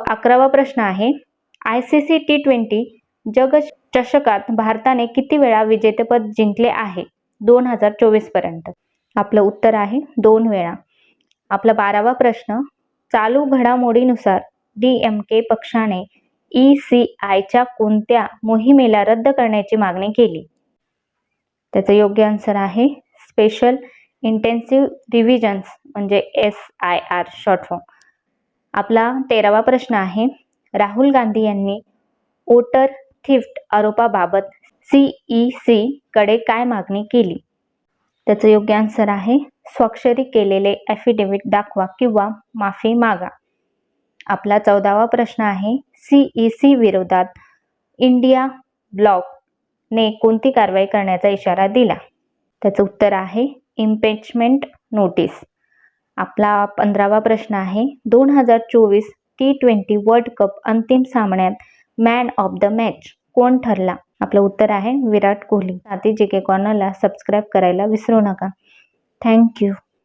11वा प्रश्न आहे, ICC T20 जग चषकात भारताने किती वेळा विजेतेपद जिंकले आहे 2024 पर्यंत? आपलं उत्तर आहे 2 वेळा. आपला 12वा प्रश्न, चालू घडामोडीनुसार DMK पक्षाने ECIच्या कोणत्या मोहिमेला रद्द करण्याची मागणी केली? त्याचं योग्य आन्सर आहे स्पेशल इंटेन्सिव्ह रिव्हिजन्स म्हणजे SIR शॉर्ट फॉर्म. आपला 13वा प्रश्न आहे, राहुल गांधी यांनी वोटर थिफ्ट आरोपाबाबत CEC कडे काय मागणी केली? त्याचं योग्य आन्सर आहे स्वाक्षरी केलेले ॲफिडेव्हिट दाखवा किंवा माफी मागा. आपला 14वा प्रश्न आहे, CEC विरोधात इंडिया ब्लॉकने कोणती कारवाई करण्याचा इशारा दिला? त्याचं उत्तर आहे इम्पीचमेंट नोटीस. आपला 15वा प्रश्न आहे, 2024 T20 वर्ल्ड कप अंतिम सामन्यात मॅन ऑफ द मॅच कोण ठरला? आपलं उत्तर आहे विराट कोहली. साथी GK कॉर्नरला सबस्क्राईब करायला विसरू नका. थँक्यू.